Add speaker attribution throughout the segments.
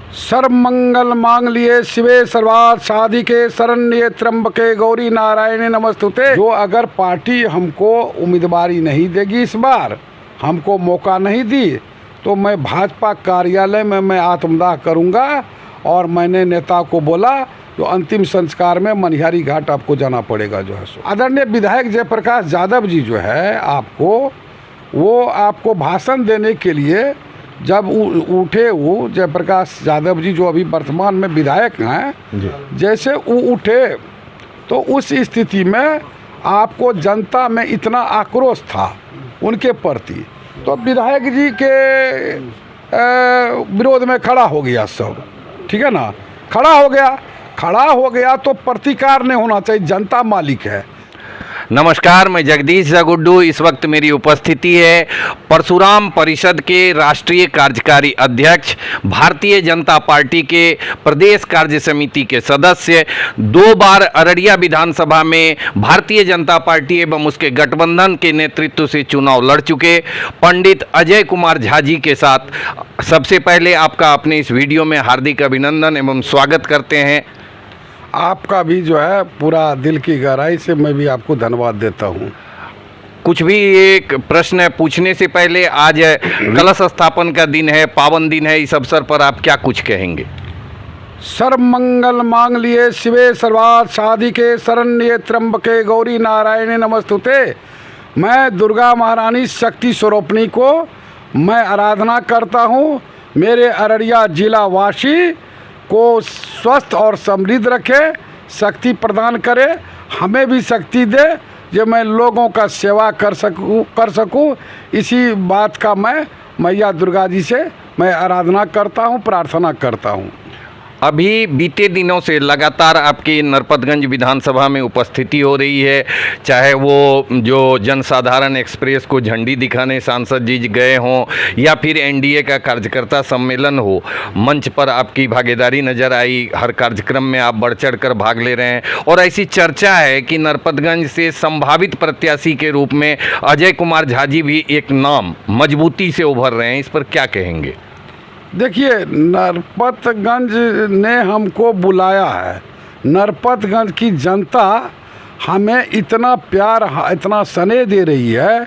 Speaker 1: सर्व मंगल मांगलिए शिवे सर्वार्थ साधिके शरण्ये त्र्यंबके गौरी नारायणी नमस्तुते। जो अगर पार्टी हमको उम्मीदवारी नहीं देगी, इस बार हमको मौका नहीं दी, तो मैं भाजपा कार्यालय में मैं आत्मदाह करूंगा। और मैंने नेता को बोला जो अंतिम संस्कार में मनिहारी घाट आपको जाना पड़ेगा। जो है सो आदरणीय विधायक जयप्रकाश यादव जी जो है आपको भाषण देने के लिए जब उठे, वो जयप्रकाश यादव जी जो अभी वर्तमान में विधायक हैं, जैसे वो उठे तो उस स्थिति में आपको जनता में इतना आक्रोश था उनके प्रति, तो विधायक जी के विरोध में खड़ा हो गया सब। ठीक है ना, खड़ा हो गया तो प्रतिकार नहीं होना चाहिए, जनता मालिक है।
Speaker 2: नमस्कार, मैं जगदीश जगुड्डू। इस वक्त मेरी उपस्थिति है परशुराम परिषद के राष्ट्रीय कार्यकारी अध्यक्ष, भारतीय जनता पार्टी के प्रदेश कार्य समिति के सदस्य, 2 बार अररिया विधानसभा में भारतीय जनता पार्टी एवं उसके गठबंधन के नेतृत्व से चुनाव लड़ चुके पंडित अजय कुमार झा जी के साथ सबसे पहले आपका अपने इस वीडियो में हार्दिक अभिनंदन एवं स्वागत करते हैं।
Speaker 1: आपका भी जो है पूरा दिल की गहराई से मैं भी आपको धन्यवाद देता हूँ।
Speaker 2: कुछ भी एक प्रश्न पूछने से पहले, आज कलश स्थापन का दिन है, पावन दिन है, इस अवसर पर आप क्या कुछ कहेंगे?
Speaker 1: सर्व मंगल मांगलिए शिवे सर्वार्थ साधिके शरण्ये त्र्यंबके गौरी नारायणी नमस्तुते। मैं दुर्गा महारानी शक्ति स्वरूपणी को मैं आराधना करता हूँ। मेरे अररिया जिला वासी को स्वस्थ और समृद्ध रखे, शक्ति प्रदान करे, हमें भी शक्ति दे जो मैं लोगों का सेवा कर सकूं। इसी बात का मैं मैया दुर्गा जी से मैं आराधना करता हूं, प्रार्थना करता हूं।
Speaker 2: अभी बीते दिनों से लगातार आपकी नरपतगंज विधानसभा में उपस्थिति हो रही है, चाहे वो जो जनसाधारण एक्सप्रेस को झंडी दिखाने सांसद जी गए हों या फिर एनडीए का कार्यकर्ता सम्मेलन हो, मंच पर आपकी भागीदारी नज़र आई। हर कार्यक्रम में आप बढ़ चढ़ कर भाग ले रहे हैं और ऐसी चर्चा है कि नरपतगंज से संभावित प्रत्याशी के रूप में अजय कुमार झा जी भी एक नाम मजबूती से उभर रहे हैं। इस पर क्या कहेंगे?
Speaker 1: देखिए, नरपतगंज ने हमको बुलाया है। नरपतगंज की जनता हमें इतना प्यार, इतना स्नेह दे रही है,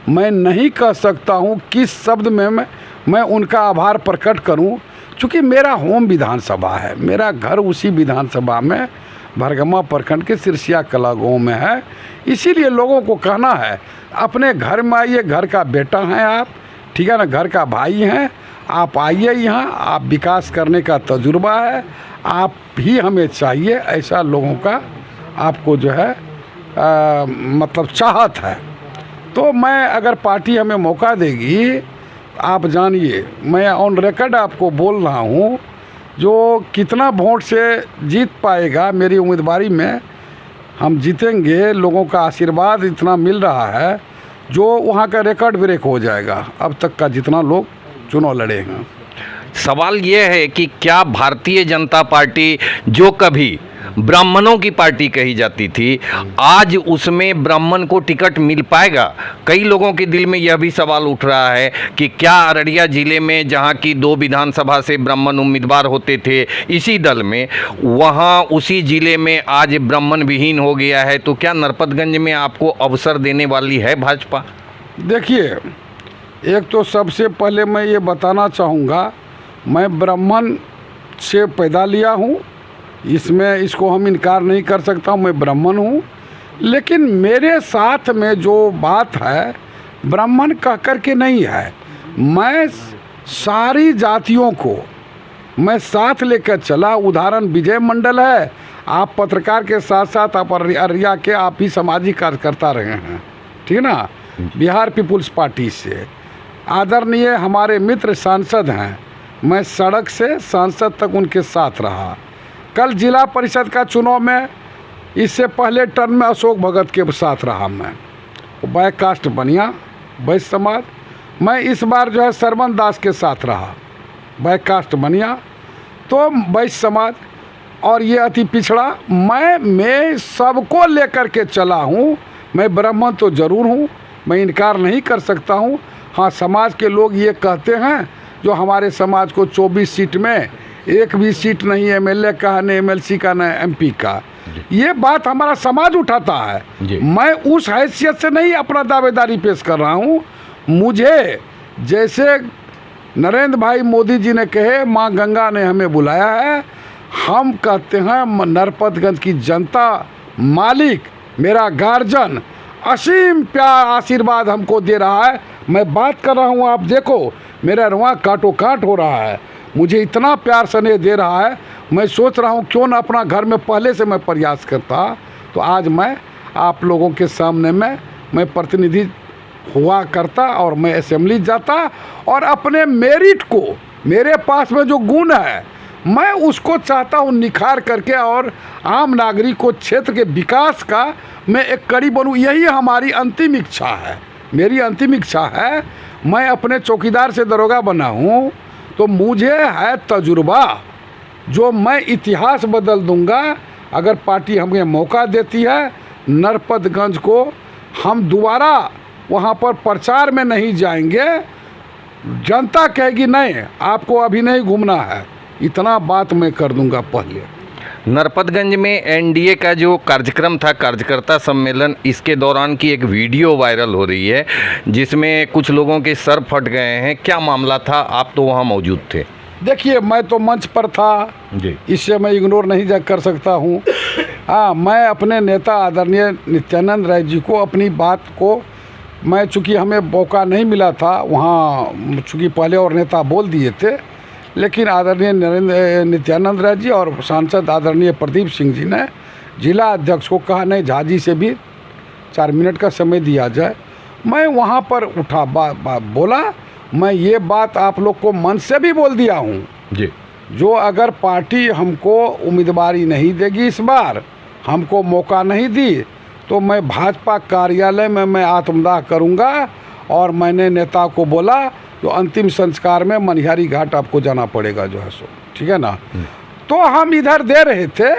Speaker 1: मैं नहीं कह सकता हूँ किस शब्द में मैं उनका आभार प्रकट करूँ। चूँकि मेरा होम विधानसभा है, मेरा घर उसी विधानसभा में भरगमा प्रखंड के सिरसिया कला गाँव में है। इसीलिए लोगों को कहना है अपने घर में आइए, घर का बेटा हैं आप, ठीक है ना, घर का भाई हैं, आप आइए यहाँ। आप विकास करने का तजुर्बा है, आप भी हमें चाहिए, ऐसा लोगों का आपको जो है मतलब चाहत है। तो मैं अगर पार्टी हमें मौका देगी, आप जानिए मैं ऑन रिकॉर्ड आपको बोल रहा हूँ, जो कितना वोट से जीत पाएगा मेरी उम्मीदवारी में हम जीतेंगे। लोगों का आशीर्वाद इतना मिल रहा है जो वहाँ का रिकॉर्ड ब्रेक हो जाएगा अब तक का जितना लोग चुनाव लड़े हैं।
Speaker 2: सवाल ये है कि क्या भारतीय जनता पार्टी, जो कभी ब्राह्मणों की पार्टी कही जाती थी, आज उसमें ब्राह्मण को टिकट मिल पाएगा? कई लोगों के दिल में यह भी सवाल उठ रहा है कि क्या अररिया जिले में, जहां की 2 विधानसभा से ब्राह्मण उम्मीदवार होते थे इसी दल में, वहां उसी जिले में आज ब्राह्मण विहीन हो गया है, तो क्या नरपतगंज में आपको अवसर देने वाली है भाजपा?
Speaker 1: देखिए, एक तो सबसे पहले मैं ये बताना चाहूँगा, मैं ब्राह्मण से पैदा लिया हूँ, इसको हम इनकार नहीं कर सकता हूँ, मैं ब्राह्मण हूँ। लेकिन मेरे साथ में जो बात है ब्राह्मण कह कर के नहीं है, मैं सारी जातियों को मैं साथ लेकर चला। उदाहरण विजय मंडल है, आप पत्रकार के साथ साथ आप अररिया के आप ही सामाजिक कार्यकर्ता रहे हैं, ठीक है ना, बिहार पीपुल्स पार्टी से। आदरणीय हमारे मित्र सांसद हैं, मैं सड़क से सांसद तक उनके साथ रहा। कल जिला परिषद का चुनाव में, इससे पहले टर्म में अशोक भगत के साथ रहा मैं, बैक कास्ट बनिया वैश्य समाज। मैं इस बार जो है सरवन दास के साथ रहा, बैक कास्ट बनिया तो वैश्य समाज, और ये अति पिछड़ा। मैं सबको लेकर के चला हूँ। मैं ब्राह्मण तो ज़रूर हूँ, मैं इनकार नहीं कर सकता हूँ। हाँ, समाज के लोग ये कहते हैं जो हमारे समाज को 24 सीट में एक भी सीट नहीं एमएलए का, न एमएलसी का, न एमपी का। ये बात हमारा समाज उठाता है। मैं उस हैसियत से नहीं अपना दावेदारी पेश कर रहा हूँ। मुझे जैसे नरेंद्र भाई मोदी जी ने कहे, माँ गंगा ने हमें बुलाया है, हम कहते हैं नरपतगंज की जनता, मालिक, मेरा गार्जियन असीम प्यार आशीर्वाद हमको दे रहा है। मैं बात कर रहा हूँ, आप देखो मेरा रुआ काटो काट हो रहा है, मुझे इतना प्यार स्नेह दे रहा है। मैं सोच रहा हूँ क्यों ना अपना घर में पहले से मैं प्रयास करता, तो आज मैं आप लोगों के सामने में मैं प्रतिनिधि हुआ करता और मैं असेंबली जाता और अपने मेरिट को, मेरे पास में जो गुण है मैं उसको चाहता हूँ निखार करके और आम नागरिक को क्षेत्र के विकास का मैं एक कड़ी बनूँ। यही हमारी अंतिम इच्छा है, मेरी अंतिम इच्छा है। मैं अपने चौकीदार से दरोगा बना हूँ तो मुझे है तजुर्बा जो मैं इतिहास बदल दूंगा। अगर पार्टी हमें मौका देती है, नरपतगंज को हम दोबारा वहाँ पर प्रचार में नहीं जाएंगे। जनता कहेगी नहीं आपको अभी नहीं घूमना है, इतना बात मैं कर दूंगा। पहले
Speaker 2: नरपतगंज में एनडीए का जो कार्यक्रम था, कार्यकर्ता सम्मेलन, इसके दौरान की एक वीडियो वायरल हो रही है जिसमें कुछ लोगों के सर फट गए हैं। क्या मामला था? आप तो वहाँ मौजूद थे।
Speaker 1: देखिए मैं तो मंच पर था जी, इससे मैं इग्नोर नहीं कर सकता हूँ। हाँ, मैं अपने नेता आदरणीय नित्यानंद राय जी को अपनी बात को, मैं चूँकि हमें मौका नहीं मिला था वहाँ, चूँकि पहले और नेता बोल दिए थे, लेकिन आदरणीय नित्यानंद राय जी और सांसद आदरणीय प्रदीप सिंह जी ने जिला अध्यक्ष को कहा नहीं झा जी से भी 4 मिनट का समय दिया जाए। मैं वहाँ पर उठा बोला, मैं ये बात आप लोग को मन से भी बोल दिया हूँ जी, जो अगर पार्टी हमको उम्मीदवारी नहीं देगी, इस बार हमको मौका नहीं दी, तो मैं भाजपा कार्यालय में मैं आत्मदाह करूँगा। और मैंने नेता को बोला जो अंतिम संस्कार में मनिहारी घाट आपको जाना पड़ेगा जो है सो, ठीक है ना। तो हम इधर दे रहे थे,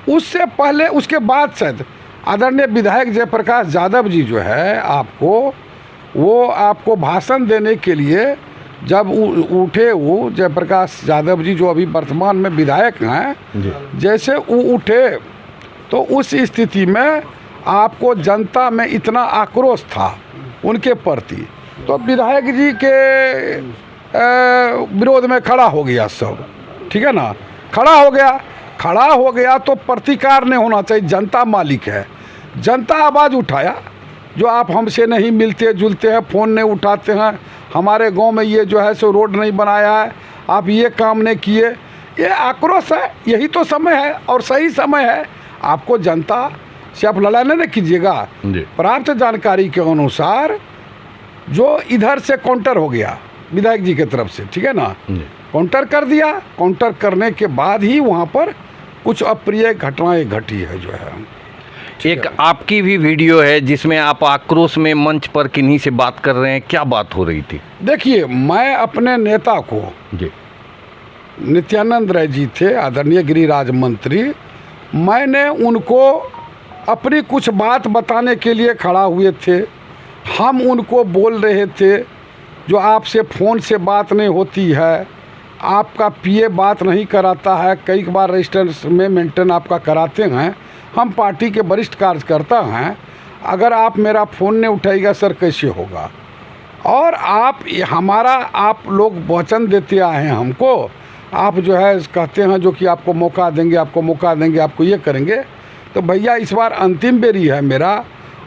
Speaker 1: उससे पहले उसके बाद शायद आदरणीय विधायक जयप्रकाश यादव जी जो है आपको भाषण देने के लिए जब उठे, वो जयप्रकाश यादव जी जो अभी वर्तमान में विधायक हैं, जैसे वो उठे तो उस स्थिति में आपको जनता में इतना आक्रोश था उनके प्रति, तो विधायक जी के विरोध में खड़ा हो गया सब, ठीक है ना। खड़ा हो गया तो प्रतिकार नहीं होना चाहिए। जनता मालिक है, जनता आवाज़ उठाया, जो आप हमसे नहीं मिलते जुलते हैं, फ़ोन नहीं उठाते हैं, हमारे गांव में ये जो है सो रोड नहीं बनाया है, आप ये काम नहीं किए, ये आक्रोश है। यही तो समय है और सही समय है। आपको जनता से आप लड़ाई नहीं कीजिएगा। प्राप्त जानकारी के अनुसार जो इधर से काउंटर हो गया विधायक जी की तरफ से, ठीक है ना, काउंटर कर दिया। काउंटर करने के बाद ही वहाँ पर कुछ अप्रिय घटनाएं घटी है जो है।
Speaker 2: एक आपकी भी वीडियो है जिसमें आप आक्रोश में मंच पर किन्हीं से बात कर रहे हैं, क्या बात हो रही थी?
Speaker 1: देखिए, मैं अपने नेता को जी, नित्यानंद राय जी थे आदरणीय गिरिराज मंत्री, मैंने उनको अपनी कुछ बात बताने के लिए खड़ा हुए थे। हम उनको बोल रहे थे जो आपसे फ़ोन से बात नहीं होती है, आपका पीए बात नहीं कराता है, कई बार रजिस्टर में मेंटेन आपका कराते हैं, हम पार्टी के वरिष्ठ कार्यकर्ता हैं, अगर आप मेरा फ़ोन नहीं उठाएगा सर कैसे होगा। और आप लोग वचन देते आए हैं हमको, आप जो है कहते हैं जो कि आपको मौका देंगे, आपको ये करेंगे। तो भैया इस बार अंतिम बेरी है, मेरा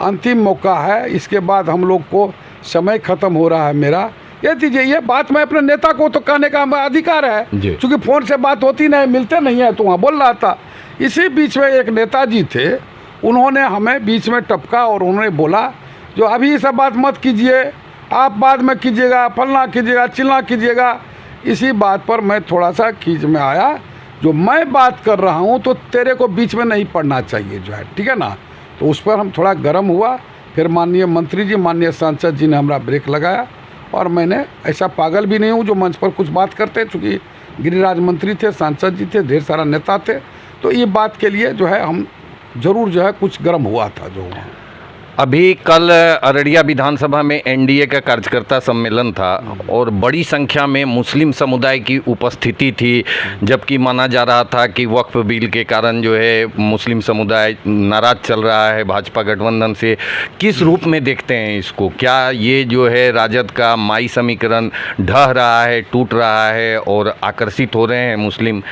Speaker 1: अंतिम मौका है, इसके बाद हम लोग को समय ख़त्म हो रहा है मेरा। ये दीजिए, ये बात मैं अपने नेता को तो कहने का अधिकार है, क्योंकि फ़ोन से बात होती नहीं, मिलते नहीं है, तो वहाँ बोल रहा था। इसी बीच में एक नेताजी थे, उन्होंने हमें बीच में टपका और उन्होंने बोला जो अभी ये सब बात मत कीजिए, आप बाद में कीजिएगा, फलना कीजिएगा, चिलना कीजिएगा। इसी बात पर मैं थोड़ा सा खींच में आया, जो मैं बात कर रहा हूँ तो तेरे को बीच में नहीं पड़ना चाहिए जो है, ठीक है ना। तो उस पर हम थोड़ा गर्म हुआ, फिर माननीय मंत्री जी, माननीय सांसद जी ने हमारा ब्रेक लगाया। और मैंने ऐसा पागल भी नहीं हूँ जो मंच पर कुछ बात करते, चूँकि गिरिराज मंत्री थे, सांसद जी थे, ढेर सारा नेता थे, तो ये बात के लिए जो है हम ज़रूर जो है कुछ गर्म हुआ था जो वहाँ।
Speaker 2: अभी कल अररिया विधानसभा में एनडीए का कार्यकर्ता सम्मेलन था और बड़ी संख्या में मुस्लिम समुदाय की उपस्थिति थी, जबकि माना जा रहा था कि वक्फ बिल के कारण जो है मुस्लिम समुदाय नाराज चल रहा है भाजपा गठबंधन से। किस रूप में देखते हैं इसको? क्या ये जो है राजद का माई समीकरण ढह रहा है, टूट रहा है और आकर्षित हो रहे हैं मुस्लिम?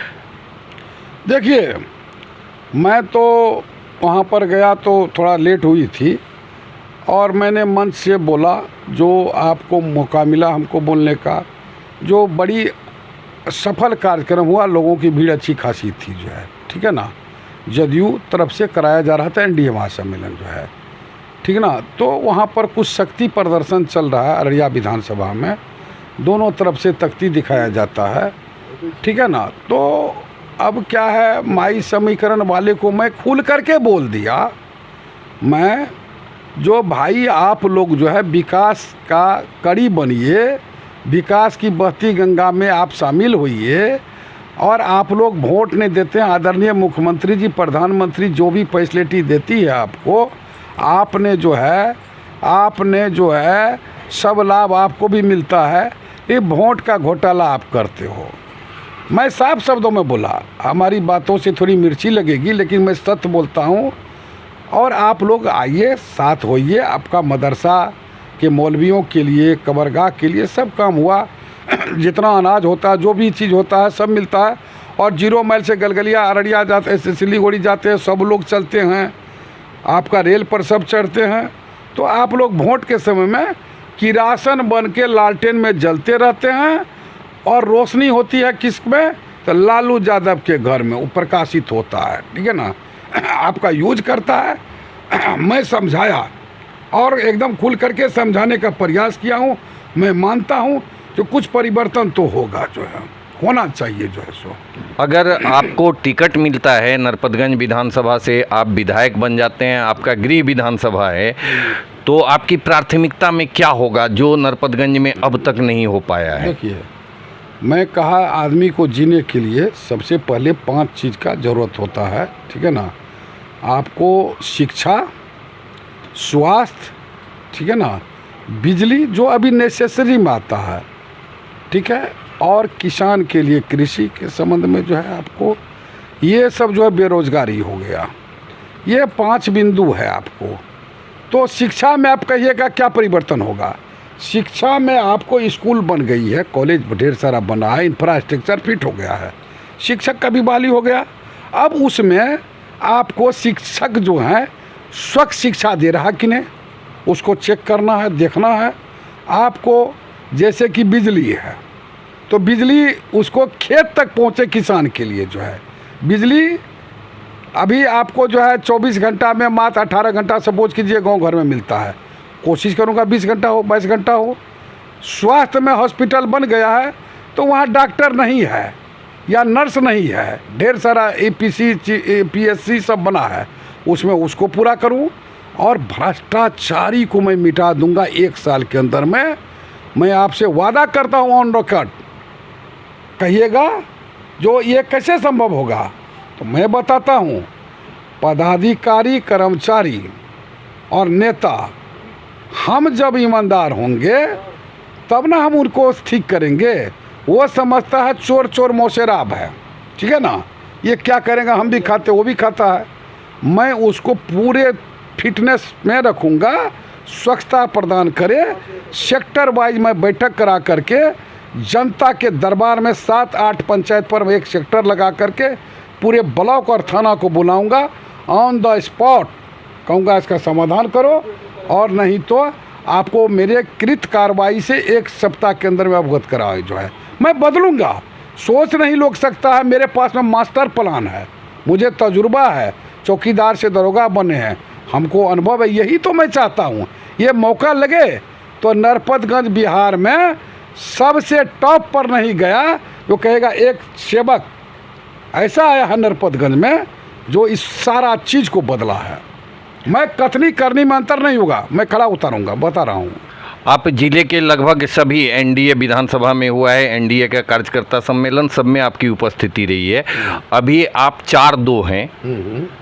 Speaker 1: देखिए, मैं तो वहाँ पर गया तो थोड़ा लेट हुई थी और मैंने मंच से बोला, जो आपको मौका मिला हमको बोलने का, जो बड़ी सफल कार्यक्रम हुआ, लोगों की भीड़ अच्छी खासी थी जो है, ठीक है ना। जदयू तरफ से कराया जा रहा था एनडीए महासम्मेलन जो है, ठीक है ना। तो वहाँ पर कुछ शक्ति प्रदर्शन चल रहा है अररिया विधानसभा में, दोनों तरफ से तख्ती दिखाया जाता है, ठीक है ना। तो अब क्या है, माई समीकरण वाले को मैं खुल करके बोल दिया, मैं जो भाई आप लोग जो है विकास का कड़ी बनिए, विकास की बहती गंगा में आप शामिल होइए, और आप लोग वोट नहीं देते हैं। आदरणीय मुख्यमंत्री जी, प्रधानमंत्री जो भी फैसिलिटी देती है आपको, आपने जो है सब लाभ आपको भी मिलता है, ये वोट का घोटाला आप करते हो। मैं साफ शब्दों में बोला, हमारी बातों से थोड़ी मिर्ची लगेगी लेकिन मैं सत्य बोलता हूँ। और आप लोग आइए, साथ होइए, आपका मदरसा के मौलवियों के लिए, कबरगाह के लिए सब काम हुआ, जितना अनाज होता है, जो भी चीज़ होता है सब मिलता है। और 0 माइल से गलगलिया अररिया जाते हैं, सिलीगुड़ी जाते हैं, सब लोग चलते हैं, आपका रेल पर सब चढ़ते हैं। तो आप लोग वोट के समय में किरासन बन के लालटेन में जलते रहते हैं, और रोशनी होती है किस में, तो लालू यादव के घर में वो प्रकाशित होता है, ठीक है ना। आपका यूज करता है। मैं समझाया और एकदम खुल करके समझाने का प्रयास किया हूँ। मैं मानता हूँ जो कुछ परिवर्तन तो होगा, जो है होना चाहिए जो है सो।
Speaker 2: अगर आपको टिकट मिलता है नरपतगंज विधानसभा से, आप विधायक बन जाते हैं, आपका गृह विधानसभा है, तो आपकी प्राथमिकता में क्या होगा जो नरपतगंज में अब तक नहीं हो पाया है?
Speaker 1: देखिए, मैं कहा आदमी को जीने के लिए सबसे पहले 5 चीज़ का ज़रूरत होता है, ठीक है ना। आपको शिक्षा, स्वास्थ्य, ठीक है ना, बिजली जो अभी नेसेसरी में आता है, ठीक है, और किसान के लिए कृषि के संबंध में जो है आपको ये सब जो है, बेरोजगारी हो गया, ये 5 बिंदु है आपको। तो शिक्षा में आप कहिएगा क्या परिवर्तन होगा? शिक्षा में आपको स्कूल बन गई है, कॉलेज ढेर सारा बना है, इंफ्रास्ट्रक्चर फिट हो गया है, शिक्षक का भी बहाली हो गया। अब उसमें आपको शिक्षक जो हैं स्वच्छ शिक्षा दे रहा कि नहीं, उसको चेक करना है, देखना है आपको। जैसे कि बिजली है, तो बिजली उसको खेत तक पहुँचे किसान के लिए जो है बिजली अभी आपको जो है 24 घंटा में मात्र 18 घंटा सपोज कीजिए गांव घर में मिलता है। कोशिश करूंगा 20 घंटा हो, 22 घंटा हो। स्वास्थ्य में हॉस्पिटल बन गया है तो वहाँ डॉक्टर नहीं है या नर्स नहीं है, ढेर सारा APC PSC सब बना है, उसमें उसको पूरा करूं। और भ्रष्टाचारी को मैं मिटा दूंगा 1 साल के अंदर में। मैं आपसे वादा करता हूं ऑन रिकॉर्ड। कहिएगा जो ये कैसे संभव होगा, तो मैं बताता हूं। पदाधिकारी, कर्मचारी और नेता हम जब ईमानदार होंगे तब ना हम उनको ठीक करेंगे। वो समझता है चोर चोर मौसेराब है, ठीक है ना, ये क्या करेगा, हम भी खाते वो भी खाता है। मैं उसको पूरे फिटनेस में रखूँगा, स्वच्छता प्रदान करे, सेक्टर वाइज मैं बैठक करा करके जनता के दरबार में 7-8 पंचायत पर एक सेक्टर लगा करके पूरे ब्लॉक और थाना को बुलाऊंगा, ऑन द स्पॉट कहूँगा इसका समाधान करो, और नहीं तो आपको मेरे कृत कार्रवाई से 1 सप्ताह के अंदर में अवगत कराए जो है। मैं बदलूंगा, सोच नहीं लोग सकता है, मेरे पास में मास्टर प्लान है, मुझे तजुर्बा है, चौकीदार से दरोगा बने हैं, हमको अनुभव है। यही तो मैं चाहता हूँ, ये मौका लगे तो नरपतगंज बिहार में सबसे टॉप पर नहीं गया जो कहेगा एक सेवक ऐसा आया है नरपतगंज में जो इस सारा चीज़ को बदला है। मैं कथनी करनी में अंतर नहीं होगा, मैं खड़ा उतारूंगा, बता रहा हूँ।
Speaker 2: आप जिले के लगभग सभी एनडीए विधानसभा में हुआ है, एनडीए का कार्यकर्ता सम्मेलन, सब में आपकी उपस्थिति रही है। अभी आप 4-2 हैं।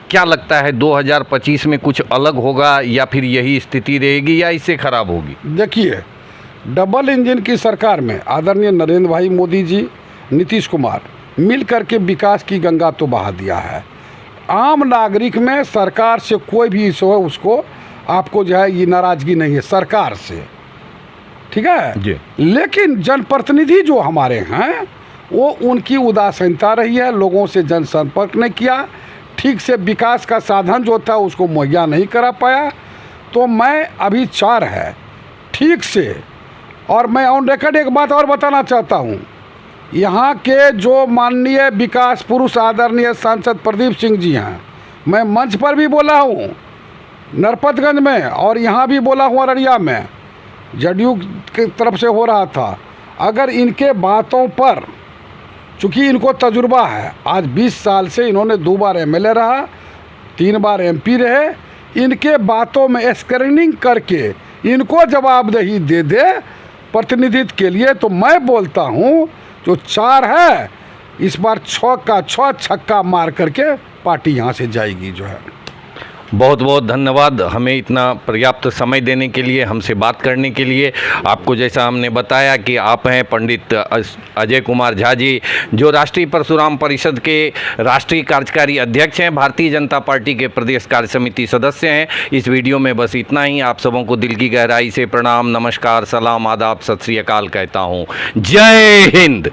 Speaker 2: क्या लगता है 2025 में कुछ अलग होगा या फिर यही स्थिति रहेगी या इससे खराब होगी?
Speaker 1: देखिए, डबल इंजन की सरकार में आदरणीय नरेंद्र भाई मोदी जी, नीतीश कुमार मिल करके विकास की गंगा तो बहा दिया है। आम नागरिक में सरकार से कोई भी इशू है उसको आपको जो है ये नाराज़गी नहीं है सरकार से, ठीक है
Speaker 2: जी।
Speaker 1: लेकिन जनप्रतिनिधि जो हमारे हैं वो उनकी उदासीनता रही है, लोगों से जनसंपर्क नहीं किया, ठीक से विकास का साधन जो था उसको मुहैया नहीं करा पाया। तो मैं अभी 4 है ठीक से, और मैं ऑन रिकॉर्ड एक बात और बताना चाहता हूँ, यहाँ के जो माननीय विकास पुरुष आदरणीय सांसद प्रदीप सिंह जी हैं, मैं मंच पर भी बोला हूँ नरपतगंज में और यहाँ भी बोला हूँ अररिया में, जदयू की तरफ से हो रहा था। अगर इनके बातों पर, चूँकि इनको तजुर्बा है, आज 20 साल से इन्होंने 2 बार एमएलए रहा, 3 बार एमपी रहे, इनके बातों में स्क्रीनिंग करके इनको जवाबदेही दे दे प्रतिनिधित्व के लिए, तो मैं बोलता हूँ जो 4 है इस बार 6 का 6 छक्का मार करके पार्टी यहाँ से जाएगी जो है।
Speaker 2: बहुत बहुत धन्यवाद हमें इतना पर्याप्त समय देने के लिए, हमसे बात करने के लिए। आपको जैसा हमने बताया कि आप हैं पंडित अजय कुमार झा जी, जो राष्ट्रीय परशुराम परिषद के राष्ट्रीय कार्यकारी अध्यक्ष हैं, भारतीय जनता पार्टी के प्रदेश कार्य समिति सदस्य हैं। इस वीडियो में बस इतना ही। आप सबों को दिल की गहराई से प्रणाम, नमस्कार, सलाम, आदाब, सत श्री अकाल कहता हूँ। जय हिंद।